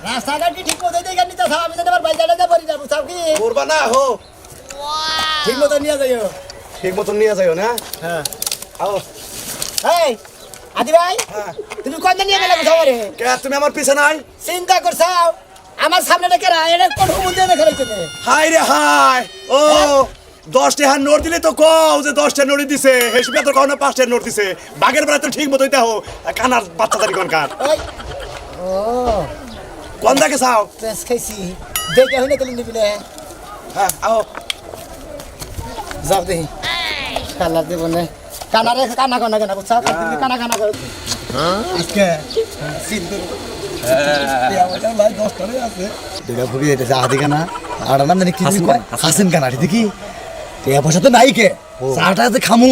রাস্তাঘাট কি ঠিক মতো দেখে নিতে থাও আমি যেন আবার বাইজাটা যা পড়ি না বুঝাও কি করবা না হো ঠিক মতো নিয়ে যাইও ঠিক মতন নিয়ে যাইও না হ্যাঁ আও এই আদি ভাই হ্যাঁ তুমি কোন নিয়ে গেলে বুঝাও রে কে তুমি আমার পিছে নাই চিন্তা করছাও আমার সামনে রেখে রা এটা কোন হুমুন্দে রেখে রাখতে হাই রে হাই ও 10 টাকা নোট দিলে তো কও যে 10 টাকা নোট দিছে হেসবে তো কও না 5 টাকা নোট দিছে বাগের বেলা তো ঠিক মতো হইতা হো কানার বাচ্চা দাঁড়ি কোন কার ওই ও কোন দাকে চাও পেস খাইছি দেখে হইলে তেল নিবিলে হ্যাঁ আও যাও দেই কালা দেব না কানারে কানা কানা কানা বুঝাও তুমি কানা কানা করো আজকে সিদ্ধ দুটা ভুগি যেতেছে আধি কানা আর নাম জানি কি হাসেন কানা দেখি টাকা পয়সা তো নাই কে চাটা আছে খামু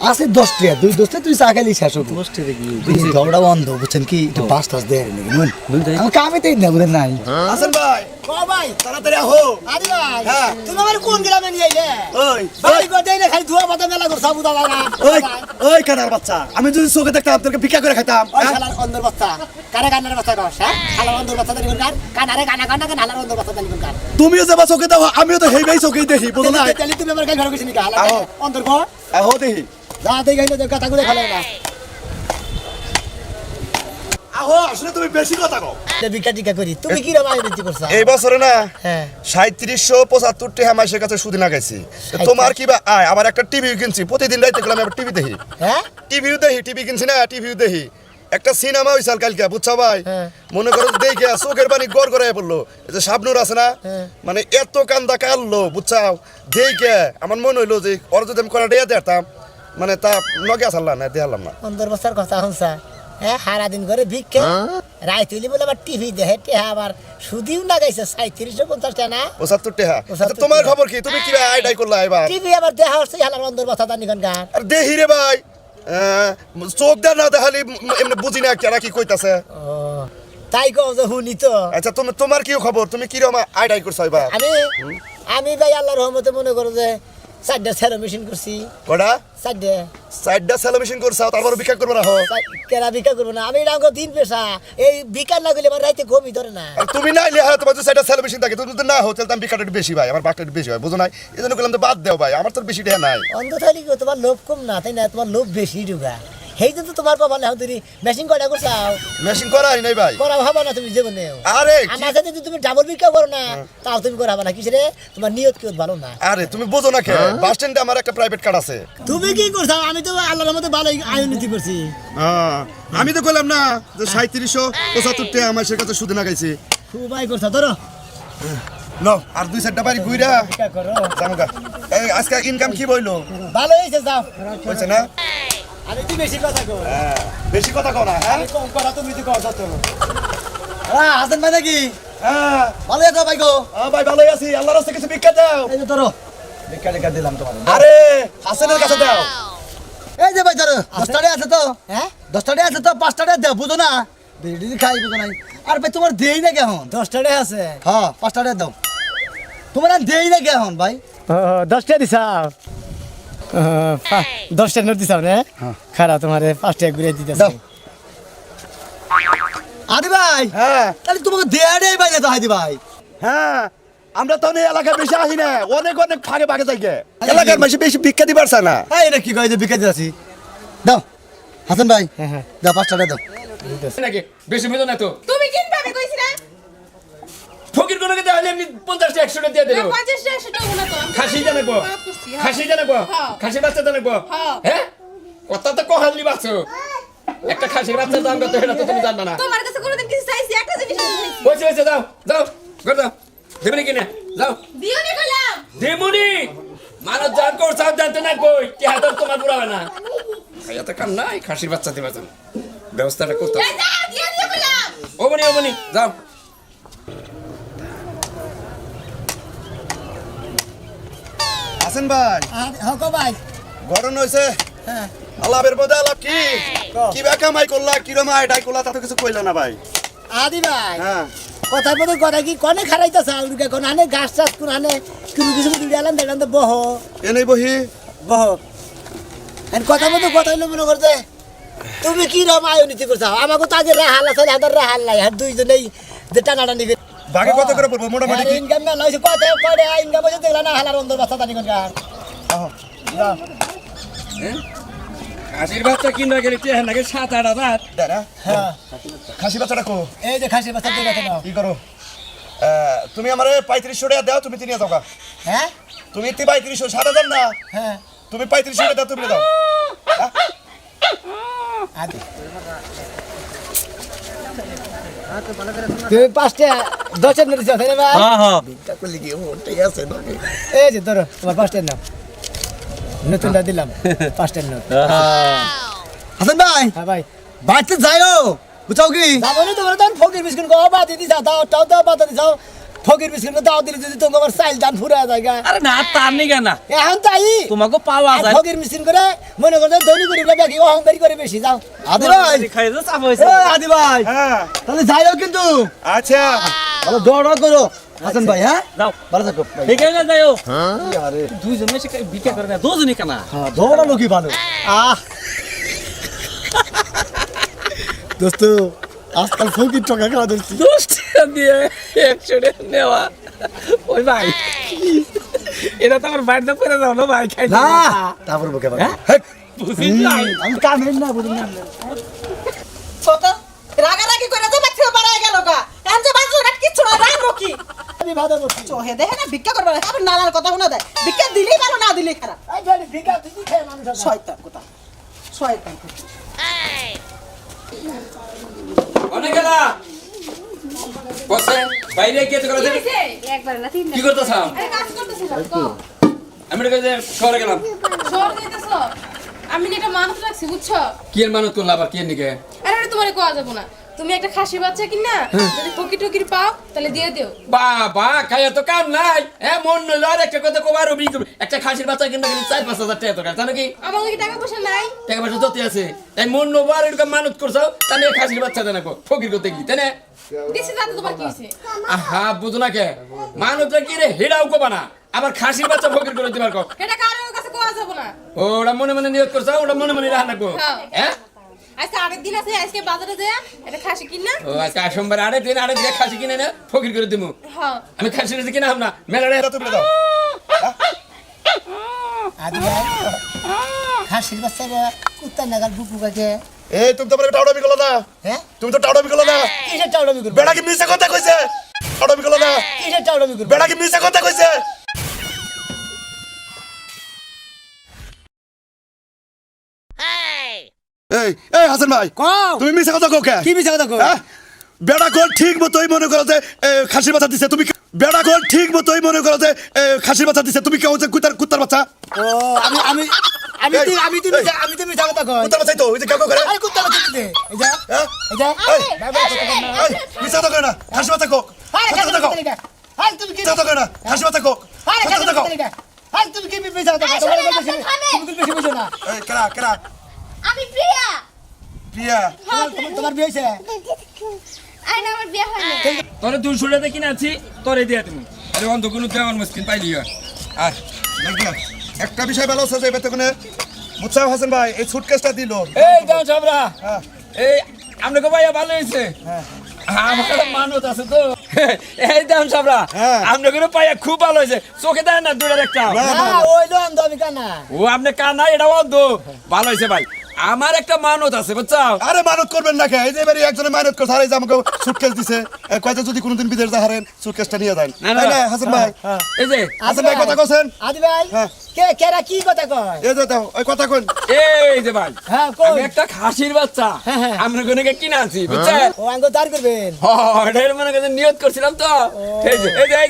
আছে 10 টাকা 2 টাকা তুই চা খাইলি শেষ হতো 10 টাকা কি ঝগড়া বন্ধ বুঝছেন কি একটু বাস টাস দেয় নাকি আমি কামেতেই না বুঝেন নাই হাসান ভাই ও ভাই তাড়াতাড়ি আহো আদি ভাই হ্যাঁ। তুমি আমার কোন গ্রামে নিয়ে আইলে ওই বাড়ি করে দেই না খালি ধোয়া পাতা মেলা করছাও বুদা লাগা ওই ওই কানার বাচ্চা আমি যদি চোখে দেখতাম তোকে ভিক্ষা করে খাইতাম ওই শালার অন্দর বাচ্চা কারে কানার বাচ্চা কস হ্যাঁ শালার অন্দর বাচ্চা দানি কোন কার কানারে কানা কানা কানা হালার অন্দর বাচ্চা দানি কোন কার তুমিও যাবা চোখে দাও আমিও তো হেই ভাই চোখেই দেখি বুঝো না তাহলে তুমি আমার গাল ঘর কইছিস নাকি হালা আহো। অন্দর ঘর আহো দেখি যা দেই গাইলে দেখ কথা গুলো খালে না আহো আসলে তুমি বেশি কথা কও ভিক্ষা টিকা করি তুমি কি রকম আয়োজন করছ এই বছরে না হ্যাঁ 3775 টাকা মাসের কাছে সুদি না গেছি তোমার কি বা আয় আবার একটা টিভি কিনছি প্রতিদিন রাইতে গেলাম আবার টিভি দেখি হ্যাঁ টিভি কিনছি না টিভিও দেখি একটা সিনেমা হইছাল কালকে বুঝছো ভাই হ্যাঁ। মনে করো দেখে চোখের পানি গড় গড়ায় পড়লো এই যে শাবনুর আছে না হ্যাঁ। মানে এত কান্দা কাঁদলো বুঝছাও দেখে আমার মনে হইলো যে ওর যদি আমি করা ডেয়া দেখতাম মানে তা নগে আসাল্লাম না দেখালাম না অন্দর বাচ্চার কথা হনসা হ্যাঁ সারা দিন করে ভিক্ষা রায় তুলি বলে আবার টিভি দেখে টেহা আবার সুদিও না গাইছে 3750 টাকা না 75 টাকা 75 আচ্ছা, তোমার খবর কি তুমি কি আইডাই করলা এবার টিভি আবার দেখা হচ্ছে হালার অন্দর বাচ্চা দানি কোন কার আর দেহি রে ভাই চোখ দা না দেখালি এমনি বুঝি না কেরা কি কইতাছে ও তাই কও যে হুনি তো আচ্ছা তোমার কি খবর তুমি কি রকম আইডাই করছো এবার আমি আমি ভাই আল্লাহর রহমতে মনে করো যে 4টা সেলো মেশিন করছি কটা 4টা সাইডটা সেলিব্রেশন করছো তারপর ভিক্ষা করবে রাখো কেরা ভিক্ষা করবো না আমি রাঙ্গ দিন পেশা এই ভিক্ষা না গেলে আমার রাইতে ঘুমই ধরে না আর তুমি না ইলে তোমার যে সাইডটা সেলিব্রেশন থাকে তুমি যদি না হো তাহলে আমি ভিক্ষাটা একটু বেশি ভাই আমার বাকটা একটু বেশি হয় বুঝো নাই এই জন্য করলাম তো বাদ দেও ভাই আমার তো বেশি টাকা নাই অন্ধ থাকলে কি তোমার লোভ কম না তাই না তোমার লোভ বেশি ঢুকা সেই জন্য তোমার বাবা না তুমি মেশিন কটা করছাও মেশিন করাই নাই ভাই করা ভাবা না তুমি জীবনে আরে আমার সাথে যদি তুমি ডাবল ভিক্ষা করো না তাও তুমি করা না কিসে তোমার নিয়ত কি ভালো না আরে তুমি বোঝো না কে বাস স্ট্যান্ডে আমার একটা প্রাইভেট কার আছে তুমি কি করছো আমি তো আল্লাহর মধ্যে ভালো আয়োনীতি করছি আমি তো কইলাম না যে 3775 টাকা আমার কাছে সুদ না গাইছি খুবই করছো ধরো নো আর দুই চারটা বাড়ি ঘুইরা ভিক্ষা করো জামগা এই আজকে ইনকাম কি বইলো ভালো হয়েছে যাও হইছে না আমি তুই বেশি কথা কো বেশি কথা কও না হ্যাঁ আমি কম করা তুমি তো কও যত হাসেন ভাই নাকি হ্যাঁ ভালো আছো ভাই গো ভাই ভালোই আছি আল্লাহর রাস্তায় কিছু ভিক্ষা দাও এই যে ধরো ভিক্ষা টিকা দিলাম তোমার আরে হাসেনের কাছে দাও এই যে ভাই ধরো 10 টাকা আছে তো হ্যাঁ 10 টাকা আছে তো 5 টাকা দাও বুঝো না বেড়ি খাই বুঝো নাই আর ভাই তোমার দেই না কেমন 10 টাকা আছে হ্যাঁ 5 টাকা দাও তোমার আর দেই না কেমন ভাই 10 টাকা দিছাও 10 টাকা নোট দিছাও রে খারাপ তোমারে 5 টাকা ঘুরে দিতেছ দাও আদি ভাই হ্যাঁ তাহলে তোমাকে দেয়া নেই ভাই না তো হাদি ভাই হ্যাঁ আমরা তো এই এলাকায় বেশি আসি না অনেক অনেক ভাগে ভাগে যাই গে এলাকার বেশি বেশি ভিক্ষা দিবার চায় না এই এটা কি কই যে বিকাতে আছি দাও হাসান ভাই হ্যাঁ। দাও 5 টাকা দাও নাকি বেশি বুঝো না তো তুমি কিনবে আমি কইছি না ফকির কোন কে দেখালে এমনি 50 টা 100 টা দিয়ে দিল 50 টা 100 টাকা না তো আমি খাসি জানাবো মাফ করছি, হ্যাঁ। খাসি জানাবো হ্যাঁ। খাসি বাচ্চা জানাবো হ্যাঁ। হ্যাঁ কথা তো কহালি বাচ্চা একটা খাসির বাচ্চার দাম কত এটা তো তুমি জানবা না তোমার কাছে কোনোদিন কিছু চাইছি একটা জিনিস আমি চাইছি বসে বসে যাও যাও ঘর যাও দেবনি কিনে যাও দিও নি কইলাম দেবনি মানুষ জান কর সব জানতে না কই কি হাত তোমার পুরা হয় না এত কাম নাই খাসির বাচ্চা দিবা তুমি ব্যবস্থাটা করতে এই যা দিও নি কইলাম ও মনি যাও হাসেন ভাই হকো ভাই গরম হইছে হ্যাঁ আল্লাহের বদে আল্লাহ কি কও। কি কামাই করলা কি রকম আইডাই করলা তা তো কিছু কইলা না ভাই আদি ভাই হ্যাঁ কথা বলে কথা কি কনে খারাইতাছ আলুকে কোন আনে গাছ চাষ কোন আনে কিছু কিছু দিলাম দেখলাম তো বহ এনেই বহি বহ এন কথা মতো কথা হইলো মনে করতে তুমি কি রকম আয়োনীতি করছো আমাকে তো আগে রাহাল আছে হাজার রাহাল নাই আর দুইজনেই যে টানাটানি করে বাঘে কত করে পড়বো মোটামুটি কি ইনকাম না নয়ছে কত করে ইনকাম বসে দেখলা না হালার অন্দর বাচ্চা দানি কোন খাসির বাচ্চা কিনা গেলে টেহা নাকি 7-8 হাজার। হ্যাঁ খাসি বাচ্চাটা কো এই যে খাসি বাচ্চা দিয়ে গেছে নাও কি করো তুমি আমারে 3500 টাকা দাও তুমি 3000 টাকা হ্যাঁ তুমি 3500 7000 না হ্যাঁ তুমি 3500 টাকা দাও তুমি দাও আদি তুমি 5টা 10 মিনিট দিছো তাই না ভাই হ্যাঁ হ্যাঁ এই যে ধরো তোমার 5টার নাম নতুনটা দিলাম 5টার নোট হাসান ভাই হ্যাঁ ভাই বাড়িতে যাইও বুঝাও কি যাবো না তোমার তখন ফকির বিস্কুট গো বাদ দিদি দাও তাও দাও বাদ দিও ফকির বিস্কুট দাও দিলে যদি তোমার আমার চাইল দান ফুরা জায়গা আরে না তার নিগে না এখন তাই তোমাকে পাওয়া যায় ফকির মিসিন করে মনে করতে ধনী করি না বাকি অহংকারী করে বেশি যাও আদি ভাই খাই যে চাপ হয়েছে এ আদি ভাই হ্যাঁ তাহলে যাইও কিন্তু আচ্ছা ভালো দৌড় করো হাসান ভাই হ্যাঁ যাও ভালো থাকো ঠিক আছে যাইও আরে দুইজন এসে বিক্রি করে না দুজনই কেনা হ্যাঁ দৌড়ালো কি ভালো আহ দোস্ত আজকাল ফকির টাকা খাওয়া ধরছি 10 টাকা দিয়ে 100 টাকা নেওয়া ওই ভাই এটা তো আমার বাড়িতে পড়ে যাও না ভাই খাই না তারপর বকে ভাই বুঝিস নাই আমি কামেন না বুঝুন না ছোট রাগারাগি করে তো বাচ্চা বাড়ায় গেল গা এখন যে বাচ্চা কাট কিচ্ছু না রাখবো কি আমি ভালো করছি চোহে দেখে না ভিক্ষা করবে না আবার নানার কথা শোনা দেয় ভিক্ষা দিলেই ভালো না দিলেই খারাপ এই গাড়ি ভিগা দিদি খেয়ে মানুষ আছে। শয়তান কথা শয়তান অনেক গেলা বসে বাইরে গিয়ে তো করে দেবে একবার না তিন কি করতেছ কাজ করতেছিলাম তো আমি এটা কাজে শহরে গেলাম শহর দিতেছো আমি না একটা মানুষ রাখছি বুঝছো কি এর মানত করলা আবার কি এর নিকে আরে ওটা তোমারে কোয়া যাবো না তুমি একটা খাসি বাচ্চা কিনা যদি ফকির টকির পাও তাহলে দিয়ে দিও বাবা খাইয়া তো কাম নাই হ্যাঁ মন নইলো আর একটা কথা কবার একটা খাসির বাচ্চা কিনতে গেলে 4-5 হাজার টাকা দরকার জানো কি আমার কাছে টাকা পয়সা নাই টাকা পয়সা যত আছে তাই মন নবো আর এরকম মানত করছো তাহলে খাসির বাচ্চা দেন ফকির করতে গেলি তাই না দিছি তাতে তোমার কি হয়েছে আহা বুঝো না কে মানতটা কি রে হেডাও কবা না আবার খাসির বাচ্চা ফকির করে দিবার কো এটা কারোর কাছে কোয়া যাবো না ওটা মনে মনে নিয়ত করছো ওটা মনে মনে রাখা লাগবো হ্যাঁ। হ্যাঁ আজকে আরেক দিন আছে আজকে বাজারে যায় একটা খাসি কিনা ও আজকে সোমবার আড়ে দিন খাসি কিনে না ফকির করে দিমু হ্যাঁ আমি খাসি রেসে কিনা না মেলা তুমি দাও আদি ভাই খাসির বাচ্চা কুত্তা নাগাল বুকু কাকে এই তুমি তো আমার টাউডামি করলা না হ্যাঁ তুমি তো টাউডামি করলা না কিসের টাউডামি করবো বেড়া কি মিছে কথা কইছে টাউডামি করলা না কিসের টাউডামি করবো বেড়া কি মিছে কথা কইছে এই এই হাসান ভাই কও তুমি মিছে কথা কও কে কি মিছা কথা কও হ্যাঁ? বেড়া গোল ঠিক মতোই মনে করো যে খাসির বাচ্চা দিছে তুমি বেড়া গোল ঠিক মতোই মনে করো যে খাসির বাচ্চা দিছে তুমি কেউ যে কুত্তার বাচ্চা ও আমি আমি আমি এই, তো আমি তো এই। আমি তো মিছা কথা কই কুত্তার বাচ্চাই তো ওই যে কেউ করে আরে কুত্তা বাচ্চা দিতে এই যা হ্যাঁ? এই যা এই, বাই বাই কথা কর না এই, মিছে কথা কয় না খাসির বাচ্চা কোক আরে সত্যি খাসি কথা কও। বাচ্চা দিটা আরে তুমি কি মিছে কথা কয় না খাসির বাচ্চা কোক আরে সত্যি খাসি কথা কও। বাচ্চা দিটা আরে তুমি কি মিছা কথা কও তোমার কথা বেশি তুমি বেশি বুঝো না এই কেরা কেরা আমি প্রিয়া প্রিয়া তোমার বিয়ে হইছে আরে না আমার বিয়ে হয় না তোরে 200 টাকা কিনে আছি তোরে দিয়া তুমি আরে অন্ধ কোনো দেওয়ার মুশকিল পাইলি আর দেখো, একটা বিষয় ভালো আছে যে এবার তো মুসাফ হাসান ভাই এই সুটকেসটা দিল এই দাও চাবরা হ্যাঁ। এই আপনাকে ভাইয়া ভালো হয়েছে আমার মানত আছে তো এই দাম সাবরা হ্যাঁ। আপনাকে পাইয়া খুব ভালো হয়েছে চোখে দেয় না দূরের একটা না ওইলো আন্দ আমি কানা ও আপনি কানা এটা অন্ধ ভালো হয়েছে ভাই আমার একটা মানত আছে বুঝছো আরে মানত করবেন না কে এই যে এবারে একজনে মানত করছে আর এই যে আমাকে সুটকেস দিছে কয়টা যদি কোনোদিন বিদেশ যা হারেন সুটকেসটা নিয়ে যান না, না। তাই না হাসান ভাই এই যে হাসান ভাই কথা কছেন আদি ভাই হ্যাঁ। কে কেরা কি কথা কয় এই যে দাও ওই কথা কইন এই যে ভাই হ্যাঁ কই আমি একটা খাসির বাচ্চা হ্যাঁ, হ্যাঁ। আমরা কোনে কিনে আছি বুঝছেন ও আঙ্গ দাঁড় করবেন এটার মনে কাছে নিয়ত করছিলাম তো এই যে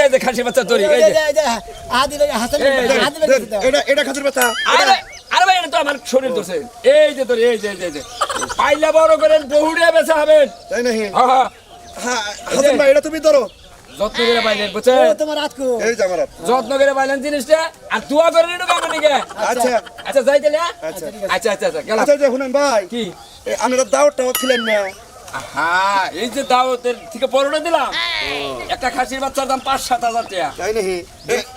এই যে খাসির বাচ্চা তৈরি এই যে আদি ভাই হাসান এই, আদি ভাই দিতে দাও। এটা খাসির বাচ্চা আরে আরে ভাই এটা তো আমার শরীর দোষে এই যে তোর এই যে পাইলা বড় করেন বহুড়ে বেচা হবেন তাই নাকি হ্যাঁ হ্যাঁ হাসান ভাই এটা তুমি ধরো যত্ন করে পাইলেন বুঝছেন ও তোমার আতকু এই যে আমার হাত। যত্ন করে পাইলেন জিনিসটা আর দোয়া করে নিও কাম নাকি আচ্ছা আচ্ছা যাই তাহলে আচ্ছা আচ্ছা গেলাম আচ্ছা যে শুনেন ভাই কি আপনারা দাওয়াতটাও ছিলেন না হ্যাঁ এই যে দাওয়াতের থেকে পরোটা দিলাম একটা খাসির বাচ্চার দাম 5-7 হাজার টাকা তাই নাকি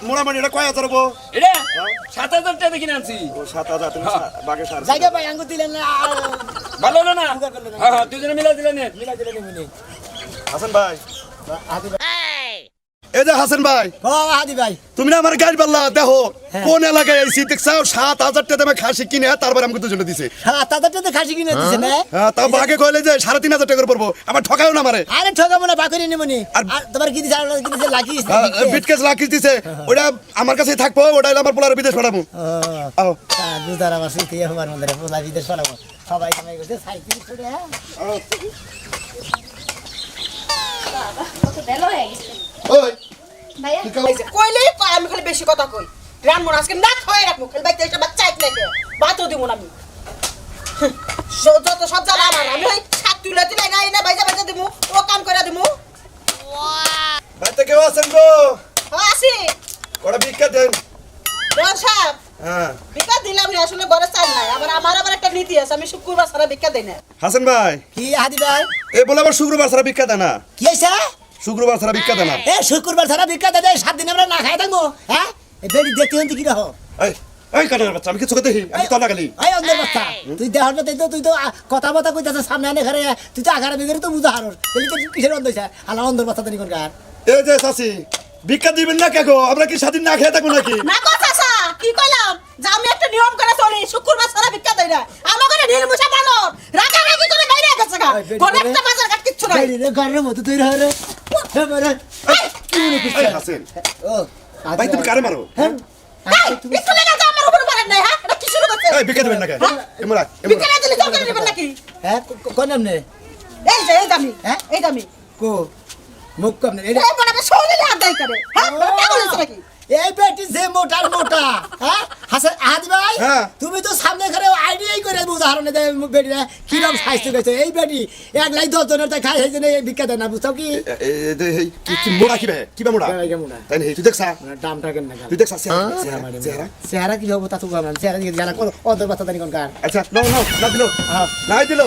মোটামুটি এটা কয় হাজার হবো এটা 7,000 টাকা দেখে আনছি ও 7,000 তুমি বাগে সার জায়গা ভাই আঙ্গ দিলেন না ভালো হলো না হ্যাঁ দুজনে মিলা দিলেন মিলা দিলেন এমনি হাসান ভাই হাদি ভাই এই যে হাসান ভাই ও হাদি ভাই তুমি না আমার গাড়ি পাল্লা দেখো হ্যাঁ। কোন এলাকায় আইছি দেখছাও 7,000 টাকা দামে খাসি কিনে তারপর আমাকে দুজনে দিছে 7,000 টাকা খাসি কিনে দিছে না হ্যাঁ তাও বাগে কইলে যে 3,500 টাকা করে পড়বো আবার ঠকায়ও না আমারে আরে ঠকাবো না বাকরি নিমনি আর- আর তোমার কি দিছে আর কি দিছে লাগিস বিটকেস লাকিস দিছে ওটা আমার কাছেই থাকবো ওটা হলো আমার পোলার বিদেশ পাঠাবো আও বুঝার আমার সুতি হবার মধ্যে পোলা বিদেশ পড়াবো সবাই কামাই করছে সাইকেল ছুড়ে কত বেলা হয়ে গেছে ওই ভাইয়া কইলেই কয় আমি খালি বেশি কথা কই রান্না আজকে না খাওয়াই রাখবো খালি বাইতে এসে বাচ্চা এক লেগে ভাতও দিব না আমি যত সব জ্বালা আমার আমি ওই শাক তুলে তুলে গাই না বাইজা বাইজা দিমু ও কাম করে দিমু বাইতে কেউ আছেন গো আসি ওটা ভিক্ষা দেন দেওয়ান সাহেব হ্যাঁ ভিক্ষা দিলাম না আসলে ঘরে চাল নাই আমার আবার একটা নীতি আছে আমি শুক্রবার ছাড়া ভিক্ষা দেই না হাসান ভাই কি হাদি ভাই এ বলে আবার শুক্রবার ছাড়া ভিক্ষা দেয় না কি হইছে শুক্রবার ছাড়া ভিক্ষা দেয় না এ শুক্রবার ছাড়া ভিক্ষা দেয় 7 দিন আমরা না খাই থাকবো হ্যাঁ এই বেড়ি দেখতে হন্তি কি রহ এই এই কাটার বাচ্চা আমি কিছু কথা দেখি আমি তো লাগালি এই অন্ধের বাচ্চা তুই দেহর না তুই তো কথা বতা কইতাছ সামনে আনে ঘরে তুই তো আগারে বিগরে তো বুঝা হারস তাহলে তো কিসের অন্ধ হইছে আলা অন্ধের বাচ্চা তানি কোন গার এই যে চাচি ভিক্ষা দিবেন না কেগো আমরা কি স্বাধীন না খেয়ে থাকবো নাকি না কথা সা কি কইলাম যে আমি একটা নিয়ম করে চলি শুক্রবার ছাড়া ভিক্ষা দেই না আমার ঘরে নীলমুষা বানর রাগারাগি করে বাইরে গেছে গা ঘরে একটা বাজার ঘাট কিচ্ছু নাই বেড়ি রে ঘরের মতো তুই রহ রে মারে কি মনে এই করছিস হাসেন ও ভাই তুমি কারে মারো হ্যাঁ এই পিছু লেগে যা আমার উপর পারেন নাই হ্যাঁ এটা কি শুরু করছে এই ভিক্ষা দিবেন না কে এমরা ভিক্ষা না দিলে জল করে দিবেন নাকি হ্যাঁ কোন নাম নে এই যে এই দামি হ্যাঁ? এই দামি কো মুখ কম নে এটা এই বড় শরীরে আদায় করে হ্যাঁ পাগল হইছে নাকি এই বেটি যে মোটার মোটা হ্যাঁ হাসান হাদি ভাই হ্যাঁ। তুমি তো সামনে ঘরে আইডিয়াই করে উদাহরণে দেয় বেটি কি রকম স্বাস্থ্য গেছে এই বেটি 1,10,000 জনের তাই খাই হয়েছে না ভিক্ষা দেয় না বুঝছো কি কি মোড়া কি বে কি বে মোড়া কেমন তাই নেই তুই দেখছা দামটা কেন না তুই দেখছা চেহারা চেহারা কি হবো তা তো বললাম চেহারা দিকে জানা কোন অদর বাচ্চা জানি কোন কার আচ্ছা না দিলো নাই দিলো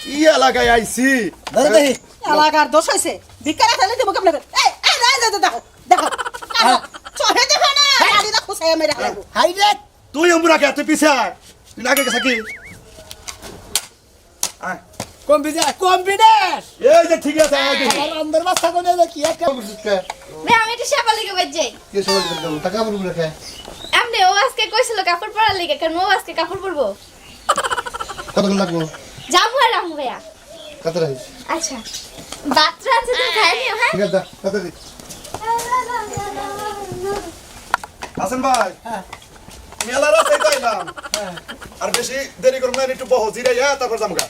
কি এলাকায় আইছি ধরে দেখি এলাকার দোষ হইছে ভিক্ষা না খেলে দিব কেমন এই এই দেখো দেখো চলে দেখো না গাড়ি দা খুশাই আমি রাখবো হাই রে তুই আমরা কে তুই পিছে আয় তুই লাগে গেছা কি আয় কম্পিউটার এই যে ঠিক আছে আয় দেখি। আর অন্দর বাচ্চা কোন কি একটা ভাই আমি একটু সেবা লিখে বাজে কে সবাই দেবো টাকা বলবো রেখে আপনি ও আজকে কইছিল কাপড় পরার লিগে কারণ ও আজকে কাপড় পরবো কতক্ষণ লাগবো যাবো আর রামু ভাইয়া কত রাখিস আচ্ছা বাচ্চা আছে তো খাই নিও হ্যাঁ ঠিক আছে কত দিই হাসান ভাই মেলা রাস্তায় যাইলাম আর বেশি দেরি করব না একটু বহ জিরে যা তারপর যামগা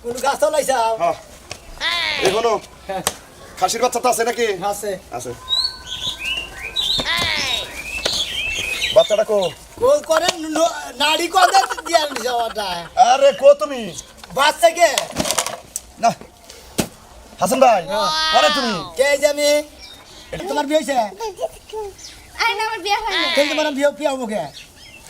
কোন গাছ লাইছা হ্যাঁ এখনো খাসির বাচ্চা তো আছে নাকি আছে আছে বাচ্চাটা কো কোল করে নাড়ি কদে দিয়া যাওয়াটা আরে কো তুমি বাচ্চা কে না হাসান ভাই আরে তুমি কে জানি তোমার বিয়ে হইছে আরে না আমার বিয়ে হয়নি কে তোমার বিয়ে বিয়ে হবো কে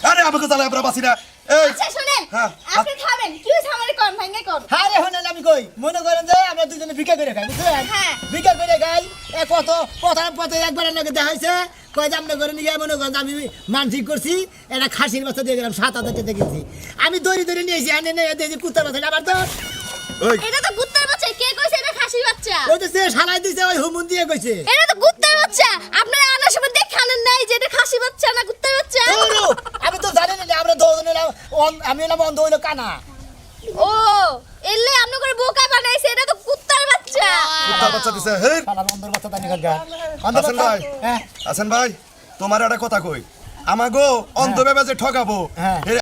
আরে আমাকে চালা আমরা বাসি না এই আচ্ছা শুনেন হ্যাঁ। আপনি খাবেন কি হইছে আমারে কোন ভাঙে কোন হ্যাঁ রে হনে আমি কই মনে করেন যে আমরা দুজনে ভিক্ষা করে খাই বুঝছেন হ্যাঁ। ভিক্ষা করে খাই এ কত প্রথম পথে একবার নাকি দেখা হয়েছে কয় যে আপনি করে নিয়ে মনে করেন যে আমি মানসিক করছি এটা খাসির বাচ্চা দিয়ে গেলাম 7,000 টাকা দেখেছি আমি দড়ি দড়ি নিয়েছি আনে নিয়ে দেখি কুত্তার বাচ্চা আবার তো ওই এটা তো কুত্তার বাচ্চা কে কইছে এটা খাসির বাচ্চা ওই তো সে শালাই দিছে ওই হুমুন দিয়ে কইছে এটা তো কুত্তার বাচ্চা আপনারা আনার সময় দেখানেন নাই যে এটা খাসি বাচ্চা না কুত্তার বাচ্চা ওরু, আমি তো জানি না যে আমরা দুজনে আমি এলাম অন্ধ হইলো কানা ও এলে আপনি করে বোকা বানাইছে এটা তো কুত্তার বাচ্চা কুত্তার বাচ্চা দিছে হে শালার অন্ধর বাচ্চা তানি কাকা হাসান ভাই হ্যাঁ হাসান ভাই তোমার একটা কথা কই আমাগো অন্ধ ভেবে যে ঠকাবো হ্যাঁ। এর